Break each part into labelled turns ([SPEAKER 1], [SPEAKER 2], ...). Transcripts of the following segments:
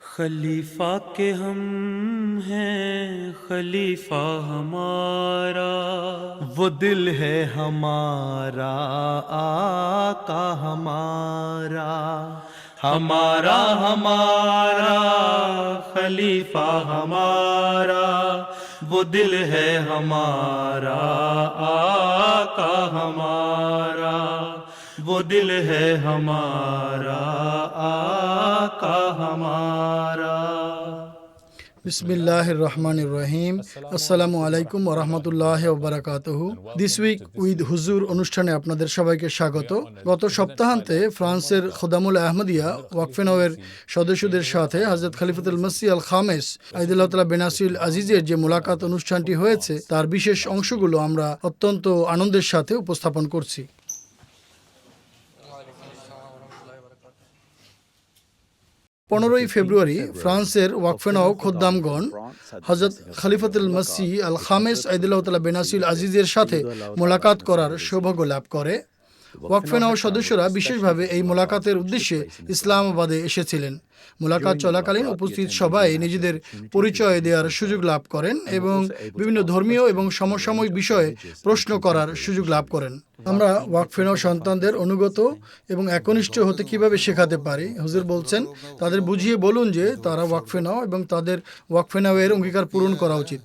[SPEAKER 1] खलीफा के हम हैं खलीफा हमारा,
[SPEAKER 2] वो दिल है हमारा आका हमारा,
[SPEAKER 1] हमारा हमारा खलीफा हमारा, वो दिल है हमारा आका हमारा, वो दिल है हमारा आका हमारा।
[SPEAKER 3] Bismillahir Rahmanir Rahim. Assalamu alaikum wa rahmatullahi wa barakatuhu. This week with হুজুর অনুষ্ঠানে আপনাদের সবাইকে স্বাগত। গত সপ্তাহান্তে ফ্রান্সের খোদামুল আহমদিয়া ওয়াকফে নাওয়ের সদস্যদের সাথে হযরত খলিফাতুল মসিহ আল খামেস আইদুল্লাহ তাআলা বেনাসিল আজিজের যে মোলাকাত অনুষ্ঠানটি হয়েছে তার বিশেষ অংশগুলো আমরা অত্যন্ত আনন্দের সাথে উপস্থাপন করছি। 15ই ফেব্রুয়ারি ফ্রান্সের ওয়াকফে নাও খোদ্দামগণ হযরত খলিফাতুল মসিহ আল খামেস আইদুল্লাহ তাআলা বেনাসিল আজিজের সাথে মোলাকাত করার সৌভাগ্য লাভ করে। ওয়াকফে নাও সদস্যরা বিশেষভাবে এই মোলাকাতের উদ্দেশ্যে ইসলামাবাদে এসেছিলেন। মোলাকাত চলাকালীন উপস্থিত সবাই নিজেদের পরিচয় দেওয়ার সুযোগ লাভ করেন এবং বিভিন্ন ধর্মীয় এবং সমসাময়িক বিষয়ে প্রশ্ন করার সুযোগ লাভ করেন। আমরা ওয়াকফে নাও সন্তানদের অনুগত এবং একনিষ্ঠ হতে কিভাবে শেখাতে পারি? হুজুর বলছেন, তাদের বুঝিয়ে বলুন যে তারা ওয়াকফে নাও এবং তাদের ওয়াকফে নাওয়ের অঙ্গীকার পূরণ করা উচিত,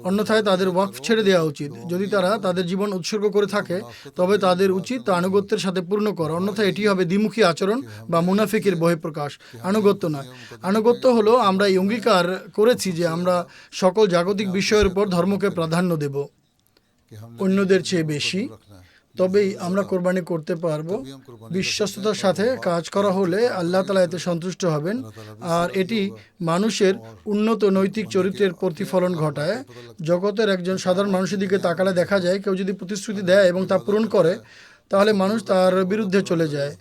[SPEAKER 3] অন্যথায় তাদের ওয়াকফ ছেড়ে দেওয়া উচিত। যদি তারা তাদের জীবন উৎসর্গ করে থাকে তবে তাদের উচিত তা আনুগত্যের সাথে পূর্ণ করা, অন্যথায় এটি হবে দ্বিমুখী আচরণ বা মুনাফিকের বহিঃপ্রকাশ, আনুগত্য নয়। আনুগত্য হলো আমরা এই অঙ্গীকার করেছি যে আমরা সকল জাগতিক বিষয়ের উপর ধর্মকে প্রাধান্য দেব অন্যদের চেয়ে বেশি, তবেই আমরা কোরবানি করতে পারবো। বিশ্বস্ততার সাথে কাজ করা হলে আল্লাহ তাআলা এতে সন্তুষ্ট হবেন, আর এটি মানুষের উন্নত নৈতিক চরিত্রের প্রতিফলন ঘটায়। জগতের একজন সাধারণ মানুষের দিকে তাকালে দেখা যায়, কেউ যদি প্রতিশ্রুতি দেয় এবং তা পূরণ করে তাহলে মানুষ তার বিরুদ্ধে চলে যায়।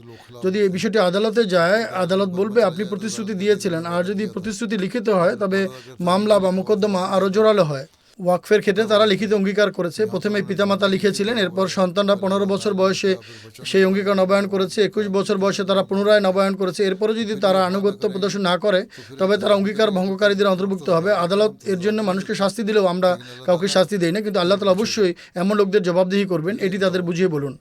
[SPEAKER 3] যদি এই বিষয়টি আদালতে যায়, আদালত বলবে আপনি প্রতিশ্রুতি দিয়েছিলেন, আর যদি প্রতিশ্রুতি লিখিত হয় তবে মামলা বা মোকদ্দমা আরও জোরালো হয়। ওয়াকফের ক্ষেত্রে তারা লিখিত অঙ্গীকার করেছে। প্রথমে পিতামাতা লিখেছিলেন, এরপর সন্তানরা 15 বছর বয়সে সেই অঙ্গীকার নবায়ন করেছে, 21 বছর বয়সে তারা পুনরায় নবায়ন করেছে। এরপরে যদি তারা আনুগত্য প্রদর্শন না করে তবে তারা অঙ্গীকার ভঙ্গকারীদের অন্তর্ভুক্ত হবে। আদালত এর জন্য মানুষকে শাস্তি দিলেও আমরা কাউকে শাস্তি দেই না, কিন্তু আল্লাহ তাআলা অবশ্যই এমন লোকদের জবাবদিহি করবেন, এটি তাদের বুঝিয়ে বলুন।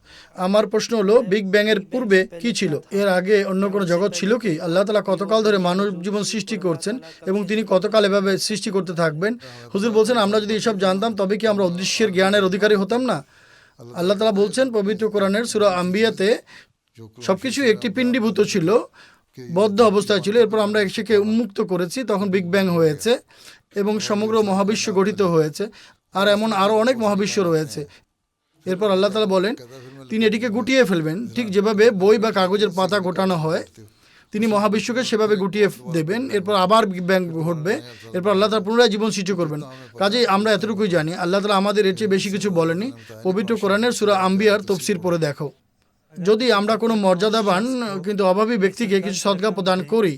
[SPEAKER 3] আমার প্রশ্ন হলো, বিগ ব্যাংয়ের পূর্বে কি ছিল? এর আগে অন্য কোনো জগৎ ছিল কি? আল্লাহ তাআলা কতকাল ধরে মানব জীবন সৃষ্টি করছেন এবং তিনি কতকাল এভাবে সৃষ্টি করতে থাকবেন? হুজুর বলছেন, আমরা যদি এসব জানতাম তবে কি আমরা অদৃশ্যের জ্ঞানের অধিকারী হতাম না? আল্লাহ তাআলা বলছেন পবিত্র কোরআনের সূরা আম্বিয়াতে, সবকিছু একটি পিণ্ডীভূত ছিল, বদ্ধ অবস্থায় ছিল, এরপর আমরা সেকে উন্মুক্ত করেছি, তখন বিগ ব্যাং হয়েছে এবং সমগ্র মহাবিশ্ব গঠিত হয়েছে, আর এমন আরও অনেক মহাবিশ্ব রয়েছে। এরপর আল্লাহ তাআলা বলেন তিনি এটিকে গুটিয়ে ফেলবেন, ঠিক যেভাবে বই বা কাগজের পাতা গোটানো হয়, তিনি মহাবিশ্বকে সেভাবে গুটিয়ে দেবেন। এরপর আবার বিগ ব্যাং ঘটবে, এরপর আল্লাহ তাআলা পুনরায় জীবন সৃষ্টি করবেন। কাজেই আমরা এতটুকুই জানি, আল্লাহ তাআলা আমাদের এর চেয়ে বেশি কিছু বলেনি। পবিত্র কোরআনের সূরা আম্বিয়ার তফসির পড়ে দেখো। যদি আমরা কোনো মর্যাদাবান কিন্তু অভাবী ব্যক্তিকে কিছু সদকা প্রদান করি,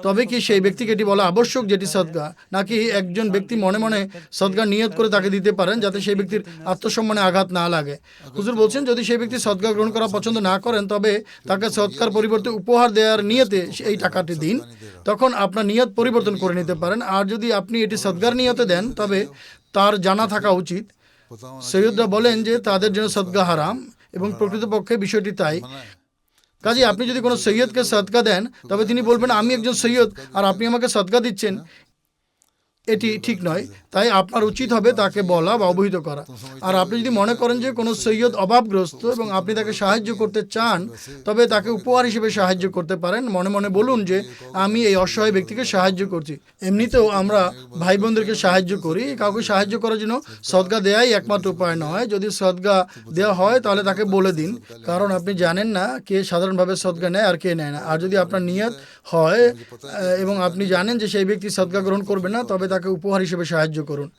[SPEAKER 3] তবে কি সেই ব্যক্তিকে এটি বলা আবশ্যক যেটি সদকা, নাকি একজন ব্যক্তি মনে মনে সদকা নিয়ত করে তাকে দিতে পারেন যাতে সেই ব্যক্তির আত্মসম্মানে আঘাত না লাগে? হুজুর বলছেন, যদি সেই ব্যক্তি সদকা গ্রহণ করা পছন্দ না করেন তবে তাকে সদকার পরিবর্তে উপহার দেওয়ার নিয়তে এই টাকাটি দিন, তখন আপনার নিয়ত পরিবর্তন করে নিতে পারেন। আর যদি আপনি এটি সদকার নিয়তে দেন তবে তার জানা থাকা উচিত, সৈয়দরা বলেন যে তাদের জন্য সদকা হারাম, এবং প্রকৃতপক্ষে বিষয়টি তাই। কাজে আপনি যদি কোনো সৈয়দকে সদকা দেন তবে তিনি বলবেন আমি একজন সৈয়দ আর আপনি আমাকে সদকা দিচ্ছেন, এটি ঠিক নয়। তাই আপনার উচিত হবে তাকে বলা বা অবহিত করা। আর আপনি যদি মনে করেন যে কোনো সৈয়দ অভাবগ্রস্ত এবং আপনি তাকে সাহায্য করতে চান তবে তাকে উপহার হিসেবে সাহায্য করতে পারেন। মনে মনে বলুন যে আমি এই অসহায় ব্যক্তিকে সাহায্য করছি। এমনিতেও আমরা ভাই বোনদেরকে সাহায্য করি, কাউকে সাহায্য করার জন্য সদকা দেওয়াই একমাত্র উপায় নয়। যদি সদকা দেওয়া হয় তাহলে তাকে বলে দিন, কারণ আপনি জানেন না কে সাধারণভাবে সদকা নেয় আর কে নেয় না। আর যদি আপনার নিয়ত হয় এবং আপনি জানেন যে সেই ব্যক্তি সদকা গ্রহণ করবে না তবে তাকে উপহার হিসেবে সাহায্য করুন,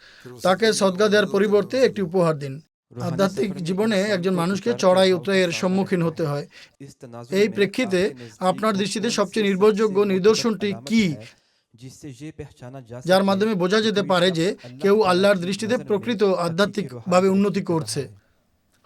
[SPEAKER 3] তাকে সদকা দেওয়ার পরিবর্তে একটি উপহার দিন। আধ্যাত্মিক জীবনে একজন মানুষকে চড়াই উতরাইয়ের সম্মুখীন হতে হয়। এই প্রেক্ষিতে আপনার দৃষ্টিতে সবচেয়ে নির্ভরযোগ্য নিদর্শনটি কি, যার মাধ্যমে বোঝা যেতে পারে যে কেউ আল্লাহর দৃষ্টিতে প্রকৃত আধ্যাত্মিকভাবে উন্নতি করছে?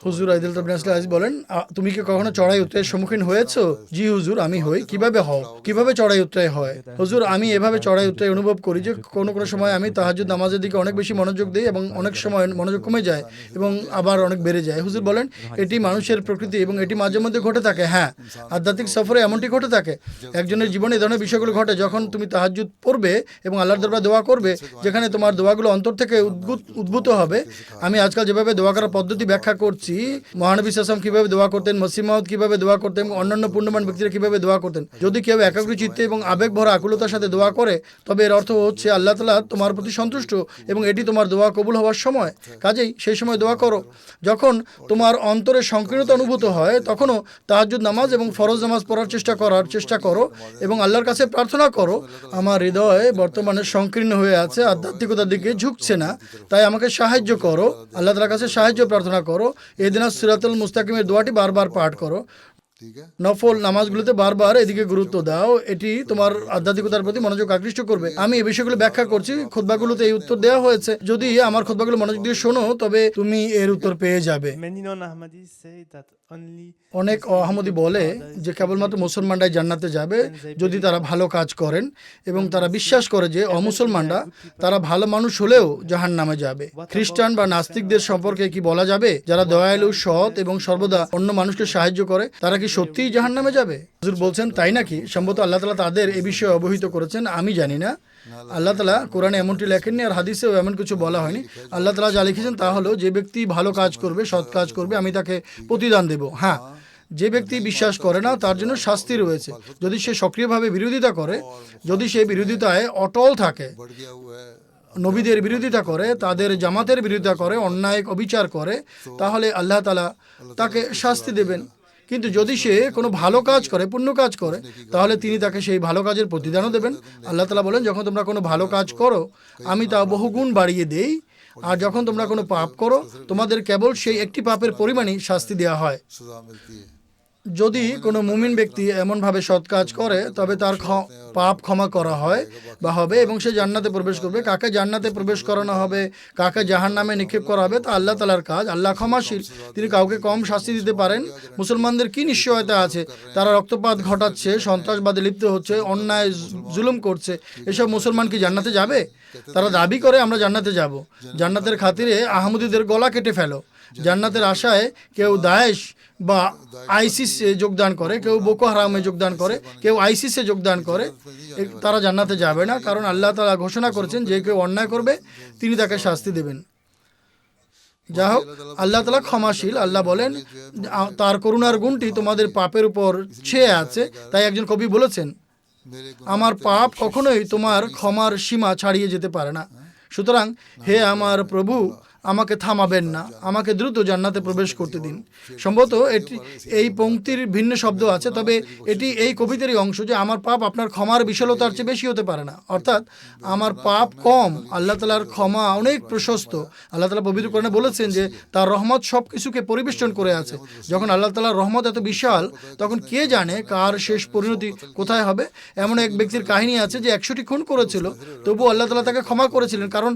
[SPEAKER 3] হুজুর আইদুল বিন আসলাম আজিজ বলেন, তুমি কি কখনো চড়াই উতরাইয়ের সম্মুখীন হয়েছো? জি হুজুর, আমি হই। কিভাবে হও? কিভাবে চড়াই উতরাই হয়? হুজুর, আমি এভাবে চড়াই উতরাই অনুভব করি যে কোনো কোনো সময় আমি তাহাজ্জুদ নামাজের দিকে অনেক বেশি মনোযোগ দিই এবং অনেক সময় মনোযোগ কমে যায় এবং আবার অনেক বেড়ে যায়। হুজুর বলেন, এটি মানুষের প্রকৃতি এবং এটি মাঝে মধ্যে ঘটে থাকে। হ্যাঁ, আধ্যাত্মিক সফরে এমনটি ঘটে থাকে। একজনের জীবনে এই ধরনের বিষয়গুলো ঘটে যখন তুমি তাহাজ্জুদ পড়বে এবং আল্লাহর দরবারে দোয়া করবে, যেখানে তোমার দোয়াগুলো অন্তর থেকে উদ্ভূত হবে। আমি আজকাল যেভাবে দোয়া করার পদ্ধতি ব্যাখ্যা করছি, মহানবী সাল্লাল্লাহু কিভাবে দোয়া করতেন, মসিহ মাউদ কিভাবে দোয়া করতেন, অন্যান্য পুণ্যবান ব্যক্তিরা কিভাবে দোয়া করতেন। যদি কেউ একাগ্র চিত্তে এবং আবেগ ভরা আকুলতার সাথে দোয়া করে, তবে এর অর্থ হচ্ছে আল্লাহ তাআলা তোমার প্রতি সন্তুষ্ট এবং এটি তোমার দোয়া কবুল হওয়ার সময়। কাজেই সেই সময় দোয়া করো। যখন তোমার অন্তরে সংকীর্ণতা অনুভূত হয়, তখনও তাহাজ্জুদ নামাজ এবং ফরজ নামাজ পড়ার চেষ্টা করো এবং আল্লাহর কাছে প্রার্থনা করো, আমার হৃদয় বর্তমানে সংকীর্ণ হয়ে আছে, আধ্যাত্মিকতার দিকে ঝুঁকছে না, তাই আমাকে সাহায্য করো। আল্লাহ তাআলার কাছে সাহায্য প্রার্থনা করো। ইহদিনাস সিরাতাল মুস্তাকিমের দোয়াটি বারবার পাঠ করো। নফল নামাজগুলোতে বারবার এদিকে গুরুত্ব দাও, এটি তোমার আধ্যাত্মিকতার প্রতি মনোযোগ আকৃষ্ট করবে। আমি এই বিষয়গুলো ব্যাখ্যা করছি, খুতবাগুলোতে এই উত্তর দেওয়া হয়েছে। যদি আমার খুতবাগুলো মনোযোগ দিয়ে শোনো, তবে তুমি এর উত্তর পেয়ে যাবে। অনেক আহমদী বলে যে কেবলমাত্র মুসলমানরাই জান্নাতে যাবে যদি তারা ভালো কাজ করেন, এবং তারা বিশ্বাস করে যে অমুসলমানরা তারা ভালো মানুষ হলেও জাহান্নামে যাবে। খ্রিস্টান বা নাস্তিকদের সম্পর্কে কি বলা যাবে? যারা দয়ালু, সৎ এবং সর্বদা অন্য মানুষকে সাহায্য করে, তারা কি সত্যিই জাহান্নামে যাবে? হুজুর বলছেন, তাই নাকি? সম্ভবত আল্লাহ তাআলা তাদের এ বিষয়ে অবহিত করেছেন, আমি জানি না। আল্লাহ তাআলা কোরআনে এমনটি লেখেননি, আর হাদিসেও এমন কিছু বলা হয়নি। আল্লাহ তাআলা যা লিখেছেন তা হলো, যে ব্যক্তি ভালো কাজ করবে, সৎ কাজ করবে, আমি তাকে প্রতিদান দেব। হ্যাঁ, যে ব্যক্তি বিশ্বাস করে না তার জন্য শাস্তি রয়েছে। যদি সে সক্রিয়ভাবে বিরোধিতা করে, যদি সে বিরোধিতায় অটল থাকে, নবীদের বিরোধিতা করে, তাদের জামাতের বিরোধিতা করে, অন্যায় অবিচার করে, তাহলে আল্লাহ তাআলা তাকে শাস্তি দেবেন। কিন্তু যদি সে কোনো ভালো কাজ করে, পুণ্য কাজ করে, তাহলে তিনি তাকে সেই ভালো কাজের প্রতিদানও দেবেন। আল্লাহ তাআলা বলেন, যখন তোমরা কোনো ভালো কাজ করো, আমি তা বহুগুণ বাড়িয়ে দেই, আর যখন তোমরা কোনো পাপ করো, তোমাদের কেবল সেই একটি পাপের পরিমাণই শাস্তি দেওয়া হয়। যদি কোনো মুমিন ব্যক্তি এমনভাবে সৎ কাজ করে, তবে তার পাপ ক্ষমা করা হয় বা হবে এবং সে জান্নাতে প্রবেশ করবে। কাকে জান্নাতে প্রবেশ করানো হবে, কাকে জাহান্নামে নিক্ষেপ করা হবে, তা আল্লাহ তাআলার কাজ। আল্লাহ ক্ষমাশীল, তিনি কাউকে কম শাস্তি দিতে পারেন। মুসলমানদের কি নিশ্চয়তা আছে? তারা রক্তপাত ঘটাচ্ছে, সন্ত্রাসবাদে লিপ্ত হচ্ছে, অন্যায় জুলুম করছে, এসব মুসলমান কি জান্নাতে যাবে? তারা দাবি করে আমরা জান্নাতে যাব। জান্নাতের খাতিরে আহমদীদের গলা কেটে ফেলো। জান্নাতের আশায় কেউ দায়েশ বা আইসিসে যোগদান করে, কেউ বোকো হারামে যোগদান করে, কেউ আইসিসে যোগদান করে, তারা জান্নাতে যাবে না। কারণ আল্লাহ তাআলা ঘোষণা করেছেন, যে কেউ অন্যায় করবে তিনি তাকে শাস্তি দেবেন। যা হোক, আল্লাহ তাআলা ক্ষমাশীল। আল্লাহ বলেন, তার করুণার গুণটি তোমাদের পাপের উপর ছেয়ে আছে। তাই একজন কবি বলেছেন, আমার পাপ কখনোই তোমার ক্ষমার সীমা ছাড়িয়ে যেতে পারে না। সুতরাং হে আমার প্রভু, আমাকে থামাবেন না, আমাকে দ্রুত জান্নাতে প্রবেশ করতে দিন। সম্ভবত এই পংক্তির ভিন্ন শব্দ আছে, তবে এটি এই কবিতারই অংশ যে আমার পাপ আপনার ক্ষমার বিশালতার চেয়ে বেশি হতে পারে না। অর্থাৎ আমার পাপ কম, আল্লাহ তাআলার ক্ষমা অনেক প্রশস্ত। আল্লাহ তাআলা পবিত্র কোরআনে বলেছেন যে তার রহমত সব কিছুকে পরিবেষ্টন করে আছে। যখন আল্লাহ তাআলার রহমত এত বিশাল, তখন কে জানে কার শেষ পরিণতি কোথায় হবে। এমন এক ব্যক্তির কাহিনী আছে যে 100টি খুন করেছিল, তবু আল্লাহ তাআলা তাকে ক্ষমা করেছিলেন, কারণ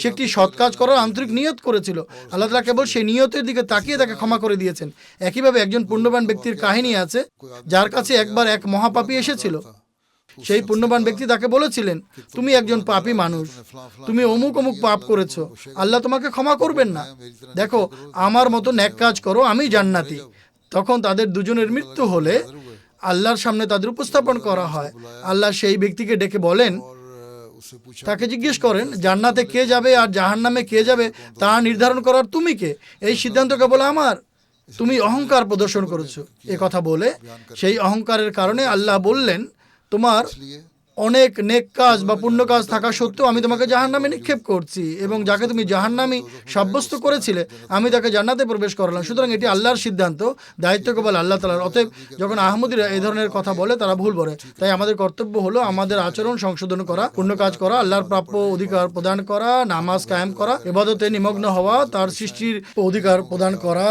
[SPEAKER 3] সে একটি সৎ কাজ করার আন্তরিক নিয়ত করেছিল। আল্লাহ তাআলা কেবল সেই নিয়তের দিকে তাকিয়ে তাকে ক্ষমা করে দিয়েছেন। একইভাবে একজন পুণ্যবান ব্যক্তির কাহিনী আছে, যার কাছে একবার এক মহাপাপী এসেছিল। সেই পুণ্যবান ব্যক্তি তাকে বলেছিলেন, তুমি একজন পাপী মানুষ, তুমি অমুক অমুক পাপ করেছো, আল্লাহ তোমাকে ক্ষমা করবেন না। দেখো, আমার মতো নেক কাজ করো, আমি জান্নাতি। তখন তাদের দুজনের মৃত্যু হলে আল্লাহর সামনে তাদের উপস্থাপন করা হয়। আল্লাহ সেই ব্যক্তিকে ডেকে বলেন, তাকে জিজ্ঞেস করেন, জান্নাতে কে যাবে আর জাহান্নামে কে যাবে তা নির্ধারণ করার তুমি কে? এই সিদ্ধান্ত কেবল আমার। তুমি অহংকার প্রদর্শন করেছো। এ কথা বলে সেই অহংকারের কারণে আল্লাহ বললেন, তোমার অনেক নেক কাজ বা পুণ্য কাজ থাকা সত্ত্বেও আমি তোমাকে জাহান্নামে নিক্ষেপ করছি, এবং যাকে তুমি জাহান্নামী সাব্যস্ত করেছিলে আমি তাকে জান্নাতে প্রবেশ করালাম। সুতরাং এটি আল্লাহর সিদ্ধান্ত, দায়িত্ব কেবল আল্লাহ তাআলার। অতএব যখন আহমদীরা এই ধরনের কথা বলে, তারা ভুল বলে। তাই আমাদের কর্তব্য হলো আমাদের আচরণ সংশোধন করা, পুণ্য কাজ করা, আল্লাহর প্রাপ্য অধিকার প্রদান করা, নামাজ কায়েম করা, ইবাদতে নিমগ্ন হওয়া, তার সৃষ্টির অধিকার প্রদান করা।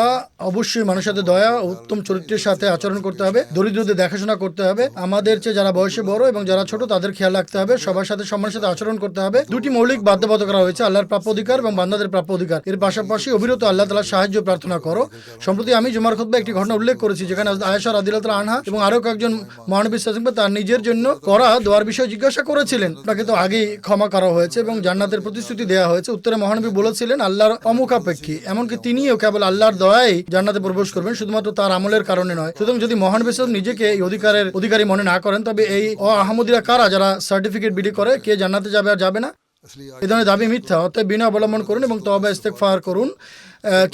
[SPEAKER 3] অবশ্যই মানুষের সাথে দয়া, উত্তম চরিত্রের সাথে আচরণ করতে হবে, দরিদ্রদের দেখাশোনা করতে হবে। আমাদের চেয়ে যারা বয়সে বড় এবং যারা ছোট তাদের খেয়াল রাখতে হবে, সবার সাথে সম্মানের সাথে আচরণ করতে হবে। দুটি মৌলিক বাধ্যবাধকতা রয়েছে, আল্লাহর প্রাপ্য অধিকার এবং বান্দাদের প্রাপ্য অধিকার। এর পাশাপাশি অবিরত আল্লাহ তাআলার সাহায্য প্রার্থনা করো। সম্প্রতি আমি জুমার খুতবায় একটি ঘটনা উল্লেখ করেছি যেখানে হযরত আয়েশা রাদিয়াল্লাহু তাআলা আনহা এবং আরো কয়েকজন মহানবী সাল্লাল্লাহু আলাইহি ওয়াসাল্লাম তার নিজের জন্য করা দোয়ার বিষয়ে জিজ্ঞাসা করেছিলেন। তাকে তো আগেই ক্ষমা করা হয়েছে এবং জান্নাতের প্রতিশ্রুতি দেওয়া হয়েছে। উত্তরে মহানবী বলেছিলেন আল্লাহর অমুখাপেক্ষী, এমনকি তিনিও কেবল আল্লাহর দয়ায় জান্নাতে প্রবেশ করবেন, শুধুমাত্র তার আমলের কারণে নয়। সুতরাং যদি মহানবী সাল্লাল্লাহু আলাইহি ওয়াসাল্লাম নিজেকে এই অধিকারের অধিকারী মনে না করেন, তবে এই আহমদীরা কারা যারা সার্টিফিকেট বিলি করে কে জান্নাতে যাবে আর যাবে না? এই ধরনের দাবি মিথ্যা। অতএব বিনয় অবলম্বন করুন এবং তওবা ইস্তেগফার করুন।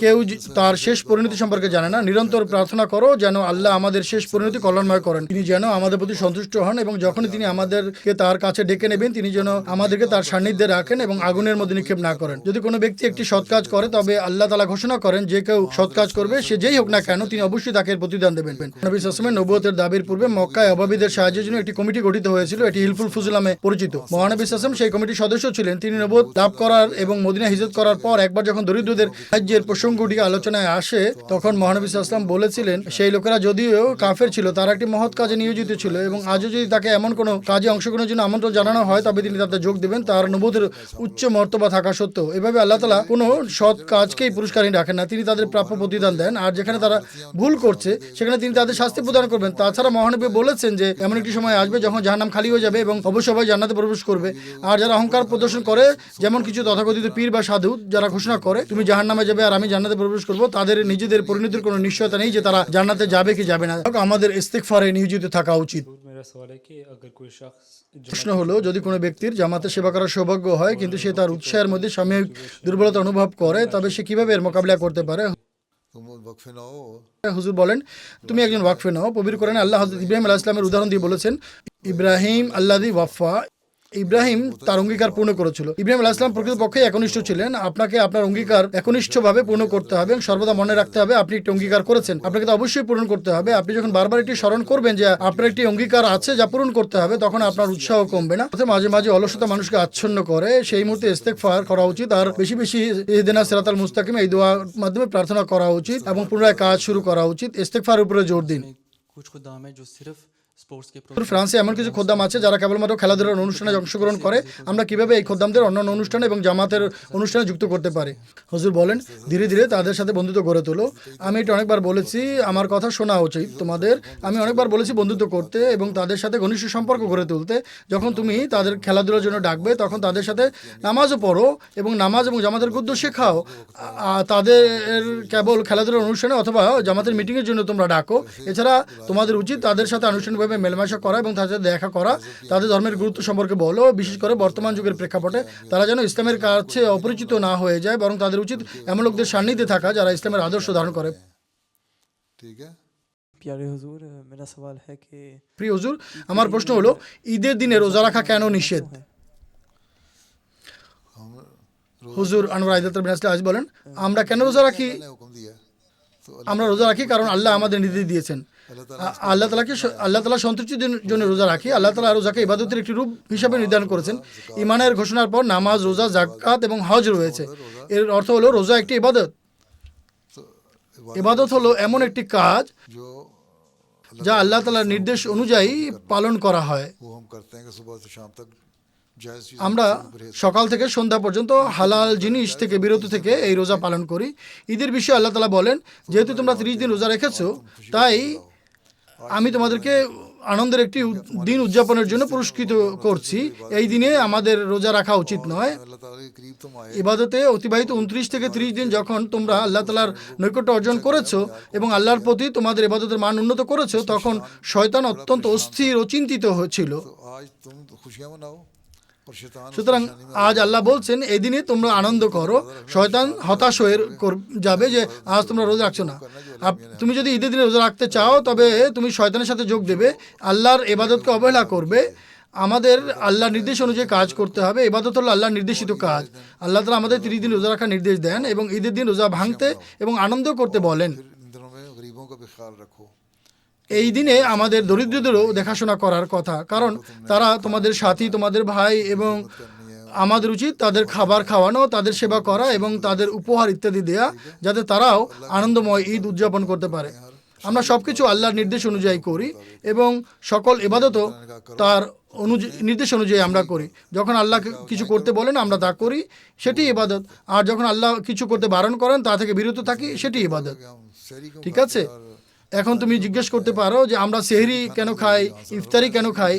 [SPEAKER 3] কেউ তার শেষ পরিণতি সম্পর্কে জানে না। নিরন্তর প্রার্থনা করো যেন আল্লাহ আমাদের শেষ পরিণতি কল্যাণময় করেন, তিনি যেন আমাদের প্রতি সন্তুষ্ট হন এবং যখনই তিনি আমাদেরকে তার কাছে ডেকে নেবেন তিনি যেন আমাদেরকে তার সান্নিধ্যে রাখেন এবং আগুনের মধ্যে নিক্ষেপ না করেন। যদি কোনো ব্যক্তি একটি সৎ কাজ করে তবে আল্লাহ তাআলা ঘোষণা করেন যে কেউ সৎ কাজ করবে সে যেই হোক না কেন তিনি অবশ্যই তাকে প্রতিদান দেবেন। নবী সাল্লাল্লাহু আলাইহি ওয়াসাল্লামের নবুয়তের দাবির পূর্বে মক্কায় অভাবীদের সাহায্যের জন্য একটি কমিটি গঠিত হয়েছিল। এটি হিলফুল ফুজুল নামে পরিচিত। মহানবী সাল্লাল্লাহু আলাইহি ওয়াসাল্লাম সেই কমিটির সদস্য ছিলেন। তিনি নবুয়ত লাভ করার এবং মদিনা হিজরত করার পর একবার যখন দরিদ্রদের সাহায্যের প্রসঙ্গটি আলোচনায় আসে তখন মহানবী সাল্লাল্লাহু আলাইহি ওয়াসাল্লাম বলেছিলেন সেই লোকেরা যদিও কাফের ছিল তারা একটি মহৎ কাজে নিয়োজিত ছিল এবং আজও যদি তাকে এমন কোনো কাজে অংশগ্রহণের জন্য আমন্ত্রণ জানানো হয় তবে তিনি তাতে যোগ দেবেন, তার নবুয়তের উচ্চ মর্তবা থাকা সত্ত্বেও। এভাবে আল্লাহ তাআলা কোনো সৎ কাজকেই পুরস্কারহীন রাখেন না, তিনি তাদের প্রাপ্য প্রতিদান দেন। আর যেখানে তারা ভুল করছে সেখানে তিনি তাদের শাস্তি প্রদান করবেন। তাছাড়া মহানবী বলেছেন যে এমন একটি সময় আসবে যখন জাহান্নাম খালি হয়ে যাবে এবং অবশ্যই সবাই জান্নাতে প্রবেশ করবে। আর যারা অহংকার প্রদর্শন করে, যেমন কিছু তথাকথিত পীর বা সাধু যারা ঘোষণা করে তুমি জাহান্নামে যাবে আর আমি জান্নাতে প্রবেশ করব, তাদের নিজেদের পরিণতির কোনো নিশ্চয়তা নেই যে তারা জান্নাতে যাবে কি যাবে না। আমাদের ইস্তিগফারে নিয়োজিত থাকা উচিত। প্রশ্ন হলো, যদি কোনো ব্যক্তির জামাতে সেবা করার সৌভাগ্য হয় কিন্তু সে তার উৎসাহের মধ্যে সাময়িক দুর্বলতা অনুভব করে, তবে সে কিভাবে এর মোকাবিলা করতে পারে? হুজুর বলেন, তুমি একজন ওয়াকফে নাও। পবিত্র কোরআনে আল্লাহ হযরত ইব্রাহিম আলাইহিস সালামের উদাহরণ দিয়ে বলেছেন, ইব্রাহিম আল্লাযী ওয়াফা, ইব্রাহিম তার অঙ্গীকার পূর্ণ করেছিল। ইব্রাহিম আলাইহিস সালাম প্রকৃতপক্ষে একনিষ্ঠ ছিলেন। আপনাকে আপনার অঙ্গীকার একনিষ্ঠভাবে পূর্ণ করতে হবে এবং সর্বদা মনে রাখতে হবে আপনি একটি অঙ্গীকার করেছেন, আপনাকে তো অবশ্যই পূরণ করতে হবে। আপনি যখন বারবার একটি স্মরণ করবেন যে আপনার একটি অঙ্গীকার আছে যা পূরণ করতে হবে, তখন আপনার উৎসাহ কমবে না। মাঝে মাঝে অলসতা মানুষকে আচ্ছন্ন করে, সেই মুহূর্তে ইস্তেগফার করা উচিত আর বেশি বেশি ইহদিনাস সিরাতাল মুস্তাকিম এই দোয়ার মাধ্যমে প্রার্থনা করা উচিত এবং পুনরায় কাজ শুরু করা উচিত। ইস্তেগফারের উপরে জোর দিন। ফ্রান্সে এমন কিছু খোদ্দাম আছে যারা কেবলমাত্র খেলাধুলার অনুষ্ঠানে অংশগ্রহণ করে। আমরা কিভাবে এই খোদ্দামদের অন্যান্য অনুষ্ঠানে এবং জামাতের অনুষ্ঠানে যুক্ত করতে পারি? হুজুর বলেন, ধীরে ধীরে তাদের সাথে বন্ধুত্ব গড়ে তোলো। আমি এটা অনেকবার বলেছি, আমার কথা শোনা উচিত তোমাদের। আমি অনেকবার বলেছি বন্ধুত্ব করতে এবং তাদের সাথে ঘনিষ্ঠ সম্পর্ক গড়ে তুলতে। যখন তুমি তাদের খেলাধুলার জন্য ডাকবে তখন তাদের সাথে নামাজও পড়ো এবং নামাজ এবং জামাতের গুরুত্ব শেখাও। তাদের কেবল খেলাধুলার অনুষ্ঠানে অথবা জামাতের মিটিংয়ের জন্য তোমরা ডাকো। এছাড়া তোমাদের উচিত তাদের সাথে আনুষ্ঠানিকভাবে মেলমেশা করা এবং তাদের সাথে দেখা করা, তাদের ধর্মের গুরুত্ব সম্পর্কে বলো। বিশেষ করে বর্তমান যুগের প্রেক্ষাপটে তারা যেন ইসলামের কাছে অপরিচিত না হয়ে যায়, বরং তাদের উচিত এমন লোকদের সান্নিধ্যে থাকা যারা ইসলামের আদর্শ ধারণ করে। প্রিয় হুজুর, আমার প্রশ্ন হলো, ঈদের দিনে রোজা রাখা কেন নিষেধ? হুজুর আনোয়ার আইদাত বিন আসলে আজ বলেন, আমরা কেন রোজা রাখি? আমরা রোজা রাখি কারণ আল্লাহ আমাদের নির্দেশ দিয়েছেন। আল্লাহ তাআলা সন্তুষ্টির জন্য রোজা রাখি। আল্লাহ তাআলা রোজাকে ইবাদতের একটি রূপ হিসাবে নির্ধারণ করেছেন। ঈমানের ঘোষণার পর নামাজ, রোজা, যাকাত এবং হজ রয়েছে। এর অর্থ হলো রোজা একটি ইবাদত। ইবাদত হলো এমন একটি কাজ যা আল্লাহ তাআলার নির্দেশ অনুযায়ী পালন করা হয়। আমরা সকাল থেকে সন্ধ্যা পর্যন্ত হালাল জিনিস থেকে বিরত থেকে এই রোজা পালন করি। ঈদের বিষয়ে আল্লাহ তাআলা বলেন, যেহেতু তোমরা 30 দিন রোজা রেখেছো তাই আমি তোমাদেরকে আনন্দের একটি দিন উদযাপনের জন্য পুরস্কৃত করছি। এই দিনে আমাদের রোজা রাখা উচিত নয়। ইবাদতে অতিবাহিত 29 থেকে 30 দিন যখন তোমরা আল্লাহ তাআলার নৈকট্য অর্জন করেছো এবং আল্লাহর প্রতি তোমাদের ইবাদতের মান উন্নত করেছো, তখন শয়তান অত্যন্ত অস্থির ও চিন্তিত হয়েছিল। সুতরাং আজ আল্লাহ বলছেন এই দিনে তোমরা আনন্দ করো। শয়তান হতাশ হয়ে যাবে যে আজ তোমরা রোজা রাখছো না। তুমি যদি ঈদের দিনে রোজা রাখতে চাও তবে তুমি শয়তানের সাথে যোগ দেবে, আল্লাহর ইবাদতকে অবহেলা করবে। আমাদের আল্লাহর নির্দেশ অনুযায়ী কাজ করতে হবে। ইবাদত হলো আল্লাহর নির্দেশিত কাজ। আল্লাহ তাআলা আমাদের 30 দিন রোজা রাখার নির্দেশ দেন এবং ঈদের দিন রোজা ভাঙতে এবং আনন্দ করতে বলেন। এই দিনে আমাদের দরিদ্রদেরও দেখাশোনা করার কথা, কারণ তারা তোমাদের সাথী, তোমাদের ভাই, এবং আমাদের উচিত তাদের খাবার খাওয়ানো, তাদের সেবা করা এবং তাদের উপহার ইত্যাদি দেয়া, যাতে তারাও আনন্দময় ঈদ উদযাপন করতে পারে। আমরা সবকিছু আল্লাহর নির্দেশ অনুযায়ী করি এবং সকল ইবাদতও তার নির্দেশ অনুযায়ী আমরা করি। যখন আল্লাহ কিছু করতে বলেন আমরা তা করি, সেটি ইবাদত। আর যখন আল্লাহ কিছু করতে বারণ করেন তা থেকে বিরত থাকি, সেটি ইবাদত। ঠিক আছে? এখন তুমি জিজ্ঞেস করতে পারো যে আমরা সেহরি কেন খাই, ইফতারি কেন খাই।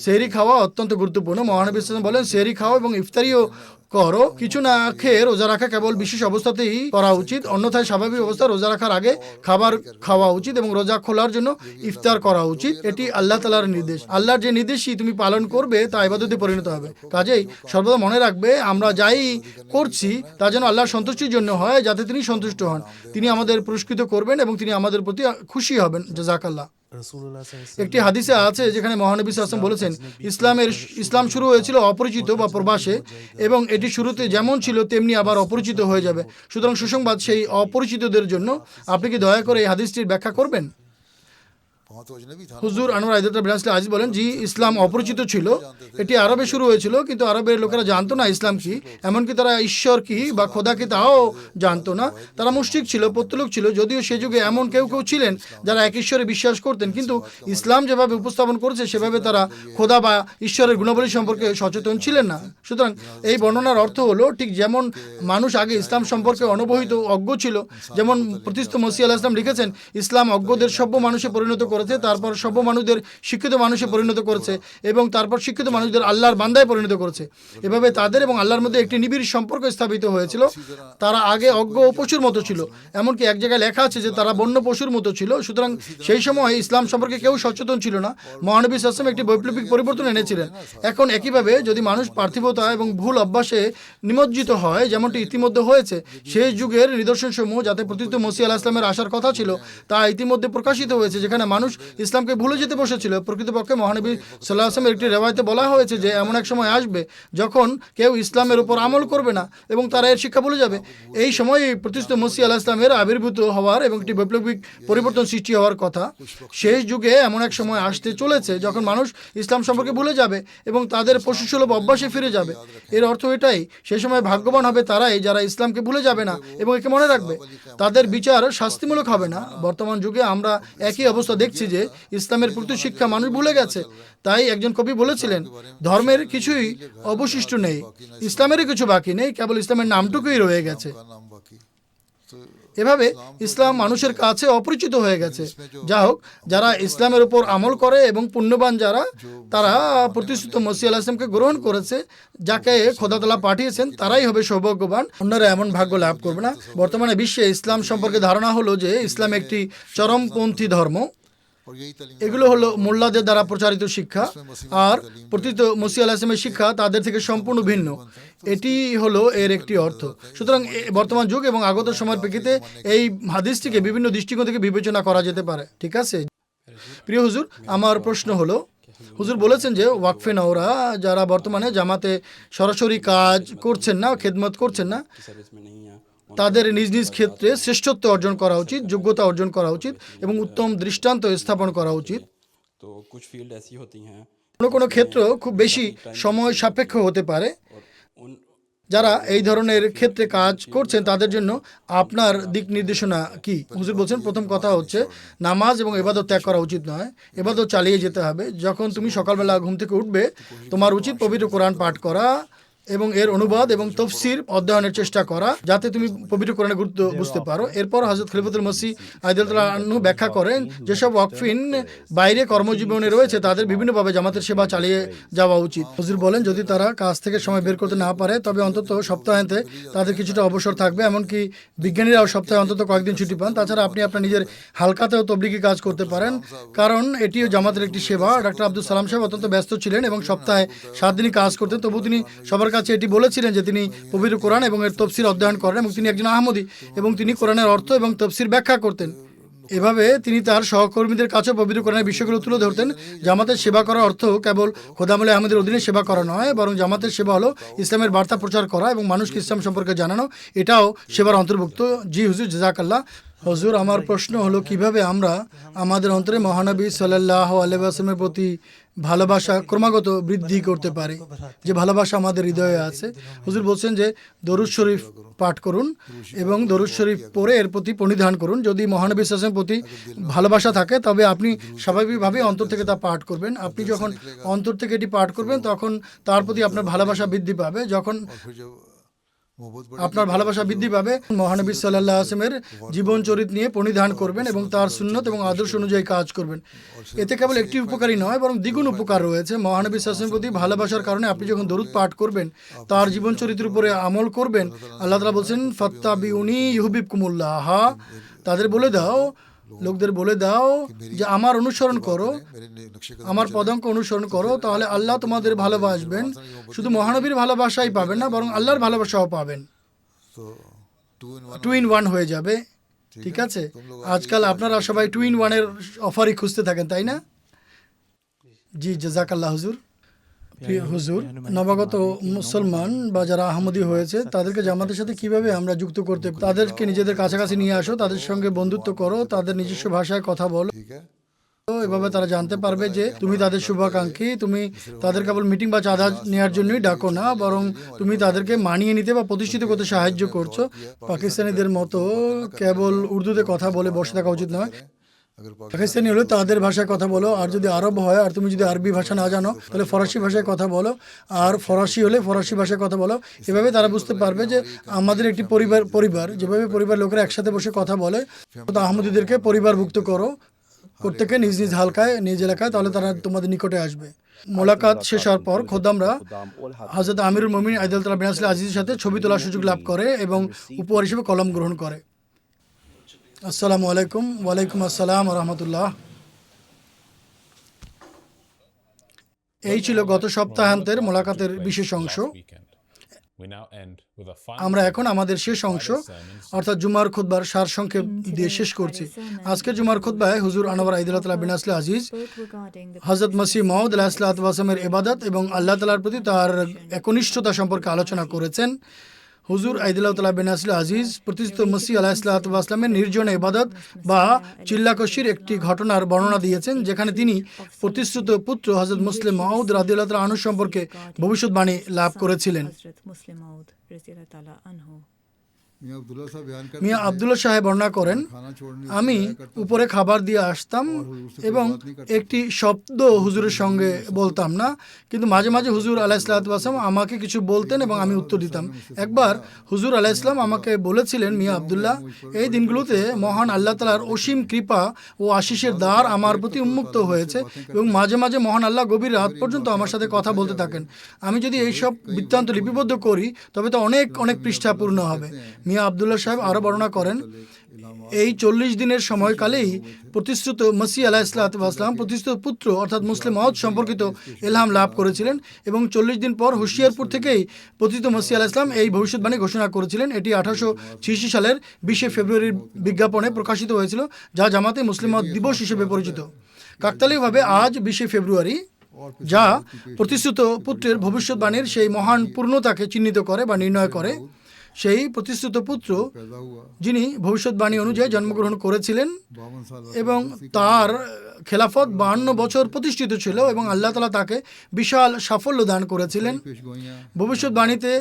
[SPEAKER 3] সেহরি খাওয়া অত্যন্ত গুরুত্বপূর্ণ। মহানবী সাল্লাল্লাহু আলাইহি ওয়াসাল্লাম বলেন সেহরি খাও এবং ইফতারিও করো। কিছু না খেয়ে রোজা রাখা কেবল বিশেষ অবস্থাতেই করা উচিত, অন্যথায় স্বাভাবিক অবস্থা রোজা রাখার আগে খাবার খাওয়া উচিত এবং রোজা খোলার জন্য ইফতার করা উচিত। এটি আল্লাহ তাআলার নির্দেশ। আল্লাহর যে নির্দেশই তুমি পালন করবে তা ইবাদতে পরিণত হবে। কাজেই সর্বদা মনে রাখবে আমরা যাই করছি তা যেন আল্লাহর সন্তুষ্টির জন্য হয়, যাতে তিনি সন্তুষ্ট হন। তিনি আমাদের পুরস্কৃত করবেন এবং তিনি আমাদের প্রতি খুশি হবেন। জাযাকাল্লাহ। একটি হাদিসে আছে যেখানে মহানবী সাল্লাল্লাহু আলাইহি ওয়াসাল্লাম বলেছেন ইসলাম শুরু হয়েছিল অপরিচিত বা প্রবাসে, এবং এটি শুরুতে যেমন ছিল তেমনি আবার অপরিচিত হয়ে যাবে। সুতরাং সুসংবাদ সেই অপরিচিতদের জন্য। আপনি কি দয়া করে এই হাদিসটির ব্যাখ্যা করবেন? হুজুর আনোয়ার আইদাতুল্লাহ বিন আসলে আজিজ বলেন, জি, ইসলাম অপরিচিত ছিল। এটি আরবে শুরু হয়েছিল, কিন্তু আরবের লোকেরা জানতো না ইসলাম কি, এমনকি তারা ঈশ্বর কি বা খোদা কি তাও জানতো না। তারা মুশরিক ছিল, পত্তলোক ছিল। যদিও সে যুগে এমন কেউ কেউ ছিলেন যারা এক ঈশ্বরে বিশ্বাস করতেন, কিন্তু ইসলাম যেভাবে উপস্থাপন করেছে সেভাবে তারা খোদা বা ঈশ্বরের গুণাবলী সম্পর্কে সচেতন ছিলেন না। সুতরাং এই বর্ণনার অর্থ হলো, ঠিক যেমন মানুষ আগে ইসলাম সম্পর্কে অনবহিত অজ্ঞ ছিল, যেমন প্রতিষ্ঠিত মসিহ আলাইহিস সালাম লিখেছেন ইসলাম অজ্ঞদের সভ্য মানুষে পরিণত করেছে, তারপর সভ্য মানুষদের শিক্ষিত মানুষে পরিণত করেছে, এবং তারপর শিক্ষিত মানুষদের আল্লাহর বান্দায় পরিণত করেছে। এভাবে তাদের এবং আল্লাহর মধ্যে একটি নিবিড় সম্পর্ক স্থাপিত হয়েছিল। তারা আগে অজ্ঞ ও পশুর মতো ছিল, এমনকি এক জায়গায় লেখা আছে যে তারা বন্য পশুর মতো ছিল। সুতরাং সেই সময় ইসলাম সম্পর্কে কেউ সচেতন ছিল না। মহানবী সাল্লাল্লাহু আলাইহি ওয়াসাল্লাম একটি বৈপ্লবিক পরিবর্তন এনেছিলেন। এখন একইভাবে যদি মানুষ পার্থিবতা এবং ভুল অভ্যাসে নিমজ্জিত হয়, যেমনটি ইতিমধ্যে হয়েছে, সেই যুগের নিদর্শনসমূহ যাতে প্রতিষ্ঠিত মসিহ আলাইহিস সালামের আসার কথা ছিল তা ইতিমধ্যে প্রকাশিত হয়েছে, যেখানে মানুষ ইসলামকে ভুলে যেতে বসেছিল। প্রকৃতপক্ষে মহানবী সাল্লাল্লাহু আলাইহি ওয়াসাল্লামের একটি রেওয়ায়েতে বলা হয়েছে যে এমন এক সময় আসবে যখন কেউ ইসলামের উপর আমল করবে না এবং তারা এর শিক্ষা ভুলে যাবে। এই সময় প্রতিষ্ঠিত মসিহ আলাইহিস সালামের আবির্ভূত হওয়ার এবং একটি বৈপ্লবিক পরিবর্তন সৃষ্টি হওয়ার কথা। শেষ যুগে এমন এক সময় আসতে চলেছে যখন মানুষ ইসলাম সম্পর্কে ভুলে যাবে এবং তাদের পশুসুলভ অভ্যাসে ফিরে যাবে। এর অর্থ এটাই, সেই সময় ভাগ্যবান হবে তারাই যারা ইসলামকে ভুলে যাবে না এবং একে মনে রাখবে। তাদের বিচার শাস্তিমূলক হবে না। বর্তমান যুগে আমরা একই অবস্থা দেখছি যে ইসলামের প্রতি শিক্ষা মানুষ ভুলে গেছে। তাই একজন কবি বলেছিলেন, ধর্মের কিছুই অবশিষ্ট নেই, ইসলামেরই কিছু বাকি নেই, কেবল ইসলামের নামটুকুই রয়ে গেছে। এভাবে ইসলাম মানুষের কাছে অপরিচিত হয়ে গেছে। যা হোক, যারা ইসলামের উপর আমল করে এবং পুণ্যবান যারা, তারা প্রতিষ্ঠিত মসিহ আলাইহিস সালামকে গ্রহণ করেছে, যাকে খোদা তাআলা পাঠিয়েছেন, তারাই হবে সৌভাগ্যবান। অন্যরা এমন ভাগ্য লাভ করবে না। বর্তমানে বিশ্বে ইসলাম সম্পর্কে ধারণা হলো যে ইসলাম একটি চরমপন্থী ধর্ম। এগুলো হলো মোল্লাদের দ্বারা প্রচারিত শিক্ষা, আর প্রতিষ্ঠিত মসিহ আলাইহিস সালামের শিক্ষা তাদের থেকে সম্পূর্ণ ভিন্ন। এটি হলো এর একটি অর্থ। সুতরাং বর্তমান যুগ এবং আগত সময়ের প্রেক্ষিতে এই হাদিসটিকে বিভিন্ন দৃষ্টিকোণ থেকে বিবেচনা করা যেতে পারে। ঠিক আছে প্রিয় হুজুর, আমার প্রশ্ন হলো, হুজুর বলেছেন যে ওয়াকফে নওরা যারা বর্তমানে জামাতে সরাসরি কাজ করছেন না, খেদমত করছেন না, তাদের নিজ নিজ ক্ষেত্রে শ্রেষ্ঠত্ব অর্জন করা উচিত, যোগ্যতা অর্জন করা উচিত এবং উত্তম দৃষ্টান্ত স্থাপন করা উচিত। কোনো কোনো ক্ষেত্র খুব বেশি সময় সাপেক্ষ হতে পারে। যারা এই ধরনের ক্ষেত্রে কাজ করছেন তাদের জন্য আপনার দিক নির্দেশনা কি? হুজুর বলছেন, প্রথম কথা হচ্ছে নামাজ এবং ইবাদত ত্যাগ করা উচিত নয়, ইবাদত চালিয়ে যেতে হবে। যখন তুমি সকালবেলা ঘুম থেকে উঠবে, তোমার উচিত পবিত্র কোরআন পাঠ করা এবং এর অনুবাদ এবং তফসির অধ্যয়নের চেষ্টা করা, যাতে তুমি পবিত্র কোরআনের গুরুত্ব বুঝতে পারো। এরপর হযরত খলিফাতুল মসিহ আইদাল্লাহু আনহু ব্যাখ্যা করেন, যেসব ওয়াকফিন বাইরে কর্মজীবনে রয়েছে তাদের বিভিন্নভাবে জামাতের সেবা চালিয়ে যাওয়া উচিত। হুজুর বলেন, যদি তারা কাজ থেকে সময় বের করতে না পারে, তবে অন্তত সপ্তাহান্তে তাদের কিছুটা অবসর থাকবে। এমনকি বিজ্ঞানীরাও সপ্তাহে অন্তত কয়েকদিন ছুটি পান। তাছাড়া আপনি আপনার নিজের হালকাতেও তবলিগি কাজ করতে পারেন, কারণ এটিও জামাতের একটি সেবা। ডাক্তার আব্দুল সালাম সাহেব অত্যন্ত ব্যস্ত ছিলেন এবং সপ্তাহে 7 দিনই কাজ করতেন, তবু তিনি সবার কাছে এটি বলেছিলেন যে তিনি পবিত্র কোরআন এবং এর তফসির অধ্যয়ন করেন এবং তিনি একজন আহমদী এবং তিনি কোরআনের অর্থ এবং তফসির ব্যাখ্যা করতেন। এভাবে তিনি তার সহকর্মীদের কাছেও পবিত্র কোরআনের বিষয়গুলো তুলে ধরতেন। জামাতের সেবা করার অর্থ কেবল খোদামুল্লাহ আহমদের অধীনে সেবা করা নয়, বরং জামাতের সেবা হলো ইসলামের বার্তা প্রচার করা এবং মানুষকে ইসলাম সম্পর্কে জানানো। এটাও সেবার অন্তর্ভুক্ত। জি হুজুর, জাযাকাল্লাহ। হুজুর, আমার প্রশ্ন হলো কিভাবে আমরা আমাদের অন্তরে মহানবী সাল্লাল্লাহু আলাইহি ওয়াসাল্লামের প্রতি ভালোবাসা ক্রমাগত বৃদ্ধি করতে পারি, যে ভালোবাসা আমাদের হৃদয়ে আছে। হুজুর বলছেন যে দরুদ শরীফ পাঠ করুন এবং দরুদ শরীফ পড়ে এর প্রতি পরিধান করুন। যদি মহানবী সাল্লাল্লাহু আলাইহি ওয়াসাল্লামের প্রতি ভালোবাসা থাকে তবে আপনি স্বাভাবিকভাবে অন্তর থেকে তা পাঠ করবেন। আপনি যখন অন্তর থেকে এটি পাঠ করবেন তখন তার প্রতি আপনার ভালোবাসা বৃদ্ধি পাবে। যখন আপনার ভালোবাসা বৃদ্ধি পাবে, মহানবী সাল্লাল্লাহু আলাইহি ওয়াসাল্লামের জীবন চরিত নিয়ে পরিধান করবেন এবং তার সুন্নত এবং আদর্শ অনুযায়ী কাজ করবেন। এতে কেবল একটি উপকারই নয়, বরং দ্বিগুণ উপকার রয়েছে। মহানবী সাল্লাল্লাহু আলাইহি ওয়াসাল্লামের প্রতি ভালোবাসার কারণে আপনি যখন দরুদ পাঠ করবেন, তার জীবন চরিত্রের উপরে আমল করবেন, আল্লাহ তাআলা বলছেন ফাত্তাবিউনি ইউহিব্বুকুমুল্লাহ, তাদের বলে দাও, লোকদের বলে দাও যে আমার অনুসরণ করো, আমার পদাঙ্ক অনুসরণ করো, তাহলে আল্লাহ তোমাদের ভালোবাসবেন। শুধু মহানবীর ভালোবাসাই পাবেন না, বরং আল্লাহর ভালোবাসাও পাবেন। 2 in 1 হয়ে যাবে। ঠিক আছে, আজকাল আপনারা সবাই 2 in 1 এর অফারই খুঁজতে থাকেন, তাই না? জি, জাযাকাল্লাহ হুজুর। প্রিয় হুজুর, নবাগত মুসলমান বা যারা আহমদী হয়েছে তাদেরকে জামাতের সাথে কিভাবে আমরা যুক্ত করতে, তাদেরকে নিজেদের কাছাকাছি নিয়ে আসো, তাদের সঙ্গে বন্ধুত্ব করো, তাদের নিজস্ব ভাষায় কথা বলো। এভাবে তারা জানতে পারবে যে তুমি তাদের শুভাকাঙ্ক্ষী, তুমি তাদের কেবল মিটিং বা চাঁদা নেওয়ার জন্যই ডাকো না, বরং তুমি তাদেরকে মানিয়ে নিতে বা প্রতিষ্ঠিত করতে সাহায্য করছো। পাকিস্তানিদের মতো কেবল উর্দুতে কথা বলে বসে থাকা উচিত নয়। পাকিস্তানি হলে তাদের ভাষায় কথা বলো, আর যদি আরব হয় আর তুমি যদি আরবি ভাষা না জানো তাহলে ফরাসি ভাষায় কথা বলো, আর ফরাসি হলে ফরাসি ভাষায় কথা বলো। এভাবে তারা বুঝতে পারবে যে আমাদের একটি পরিবার যেভাবে পরিবার লোকেরা একসাথে বসে কথা বলে, তো আহমদীদেরকে পরিবারভুক্ত করো, প্রত্যেকে নিজ নিজ হালকায় নিজ এলাকায়, তাহলে তারা তোমাদের নিকটে আসবে। মোলাকাত শেষ হওয়ার পর খোদ্দামরা হযরত আমিরুল মুমিনিন আইদাল্লাহ বিন আসলে আজিজের সাথে ছবি তোলার সুযোগ লাভ করে এবং উপহার হিসেবে কলম গ্রহণ করে। আসসালামু আলাইকুম। ওয়ালাইকুম আসসালাম ওয়া রাহমাতুল্লাহ। এই ছিল গত সপ্তাহান্তের মোলাকাতের বিশেষ অংশ। আমরা এখন আমাদের শেষ অংশ অর্থাৎ জুমার খুতবার সারসংক্ষেপ দিয়ে শেষ করছি। আজকের জুমার খুতবায় হুজুর আনোয়ার আইদাল্লাহ বিন আসলে আজিজ হযরত মসিহ মাউদ আলাইহিসসালাতু ওয়া সালামের ইবাদত এবং আল্লাহ তাআলার প্রতি তার একনিষ্ঠতা সম্পর্কে আলোচনা করেছেন। হুজুর আইদাল্লাহ বিন আসলে আজিজ প্রতিষ্ঠিত মসিহ আলাইহিসসালাতু ওয়া সালামের নির্জনে ইবাদত বা চিল্লাকশির একটি ঘটনার বর্ণনা দিয়েছেন, যেখানে তিনি প্রতিষ্ঠিত পুত্র হযরত মুসলিম মাউদ রাদিয়াল্লাহু তাআলা আনহু সম্পর্কে ভবিষ্যৎবাণী লাভ করেছিলেন। মিয়া আব্দুল্লাহ সাহেব বর্ণনা করেন, আমি উপরে খাবার দিয়ে আসতাম এবং একটি শব্দ হুজুরের সঙ্গে বলতাম না, কিন্তু মাঝে মাঝে হুজুর আলাইহিসসালাতু ওয়া সালাম আমাকে কিছু বলতেন এবং আমি উত্তর দিতাম। একবার হুজুর আলাইহিস সালাম আমাকে বলেছিলেন, মিয়া আব্দুল্লাহ, এই দিনগুলোতে মহান আল্লাহ তাআলার অসীম কৃপা ও আশিসের দ্বার আমার প্রতি উন্মুক্ত হয়েছে এবং মাঝে মাঝে মহান আল্লাহ গভীর রাত পর্যন্ত আমার সাথে কথা বলতে থাকেন। আমি যদি এইসব বৃত্তান্ত লিপিবদ্ধ করি তবে তো অনেক অনেক পৃষ্ঠা পূর্ণ হবে। মিয়া আব্দুল্লাহ সাহেব আরও বর্ণনা করেন, এই 40 দিনের সময়কালেই প্রতিষ্ঠিত মসিহ আলাইহিসসালাতু ওয়া সালাম প্রতিষ্ঠিত পুত্র অর্থাৎ মুসলিম মাউদ সম্পর্কিত ইলহাম লাভ করেছিলেন এবং 40 দিন পর হুশিয়ারপুর থেকেই প্রতিষ্ঠিত মসিহ আলাইহিস সালাম এই ভবিষ্যৎবাণী ঘোষণা করেছিলেন। এটি 1886 সালের 20 ফেব্রুয়ারির বিজ্ঞাপনে প্রকাশিত হয়েছিল, যা জামাতে মুসলিম মাউদ দিবস হিসেবে পরিচিত। কাকতালীয়ভাবে আজ 20 ফেব্রুয়ারি, যা প্রতিষ্ঠিত পুত্রের ভবিষ্যৎবাণীর সেই মহান পূর্ণতাকে চিহ্নিত করে বা নির্ণয় করে। সেই প্রতিষ্ঠিত পুত্র যিনি ভবিষ্যৎবাণী অনুযায়ী জন্মগ্রহণ করেছিলেন এবং তার খেলাফত 52 বছর প্রতিষ্ঠিত ছিল এবং আল্লাহ তাআলা তাকে বিশাল সাফল্য দান করেছিলেন। ভবিষ্যৎবাণীতে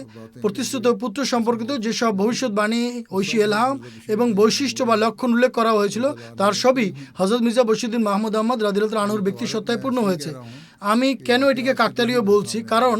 [SPEAKER 3] প্রতিষ্ঠিত পুত্র সম্পর্কিত যেসব ভবিষ্যৎবাণী, ঐশী ইলহাম এবং বৈশিষ্ট্য বা লক্ষণ উল্লেখ করা হয়েছিল তার সবই হযরত মির্জা বশিরউদ্দিন মাহমুদ আহমদ রাদিয়াল্লাহু আনহুর ব্যক্তি সত্তায় পূর্ণ হয়েছে। আমি কেন এটিকে কাকতালীয় বলছি, কারণ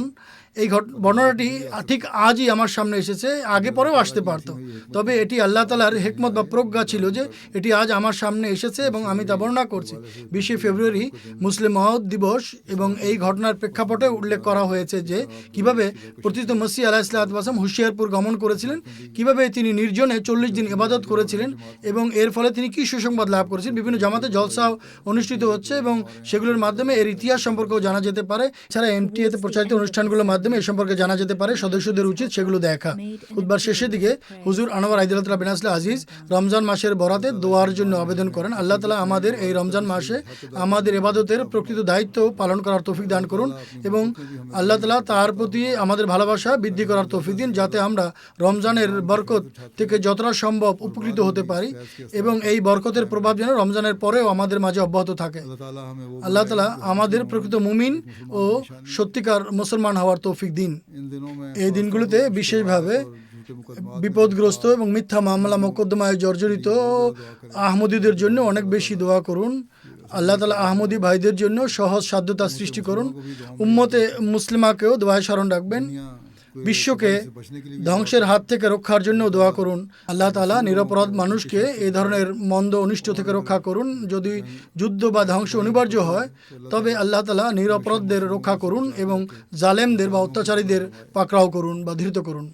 [SPEAKER 3] এই বর্ণনাটি ঠিক আজই আমার সামনে এসেছে, আগে পরেও আসতে পারত, তবে এটি আল্লাহ তাআলার হিকমত বা প্রজ্ঞা ছিল যে এটি আজ আমার সামনে এসেছে এবং আমি তা বর্ণনা করছি। 20 ফেব্রুয়ারি মুসলিম মাউদ দিবস এবং এই ঘটনার প্রেক্ষাপটে উল্লেখ করা হয়েছে যে কিভাবে প্রতিষ্ঠিত মসিহ আলাইহিসসালাতু ওয়া সালাম হুশিয়ারপুর গমন করেছিলেন, কিভাবে তিনি নির্জনে 40 দিন ইবাদত করেছিলেন এবং এর ফলে তিনি কী সুসংবাদ লাভ করেছেন। বিভিন্ন জামাতে জলসা অনুষ্ঠিত হচ্ছে এবং সেগুলোর মাধ্যমে এর ইতিহাস সম্পর্কেও জানা যেতে পারে। এছাড়া এমটিএতে প্রচারিত অনুষ্ঠানগুলোর মাধ্যমে মাধ্যমে এ সম্পর্কে জানা যেতে পারে। সদস্যদের উচিত সেগুলো দেখা। খুতবার শেষের দিকে হুজুর আনোয়ার আইদুল্লাহ বিন আসলে আজিজ রমজান মাসের বরাতে দোয়ার জন্য আবেদন করেন, আল্লাহ তাআলা আমাদের এই রমজান মাসে আমাদের ইবাদতের প্রকৃত দায়িত্ব পালন করার তৌফিক দান করুন এবং আল্লাহ তাআলা তার প্রতি আমাদের ভালোবাসা বৃদ্ধি করার তৌফিক দিন, যাতে আমরা রমজানের বরকত থেকে যতটা সম্ভব উপকৃত হতে পারি এবং এই বরকতের প্রভাব যেন রমজানের পরেও আমাদের মাঝে অব্যাহত থাকে। আল্লাহ তাআলা আমাদের প্রকৃত মুমিন ও সত্যিকার মুসলমান হওয়ার তৌফিক দিন। এই দিনগুলোতে বিশেষভাবে বিপদগ্রস্ত এবং মিথ্যা মামলা মোকদ্দমায় জর্জরিত আহমদীদের জন্য অনেক বেশি দোয়া করুন। আল্লাহ তাআলা আহমদী ভাইদের জন্য সহজ সাধ্যতা সৃষ্টি করুন। উম্মতে মুসলিমাকেও দোয়ায় স্মরণ রাখবেন। বিশ্বকে ধ্বংসের হাত থেকে রক্ষার জন্য দোয়া করুন। আল্লাহ তাআলা নিরপরাধ মানুষকে এই ধরনের মন্দ অনিষ্ট থেকে রক্ষা করুন। যদি যুদ্ধ বা ধ্বংস অনিবার্য হয় তবে আল্লাহ তাআলা নিরপরাধদের রক্ষা করুন এবং জালেমদের বা অত্যাচারীদের পাকড়াও করুন বা ধৃত করুন।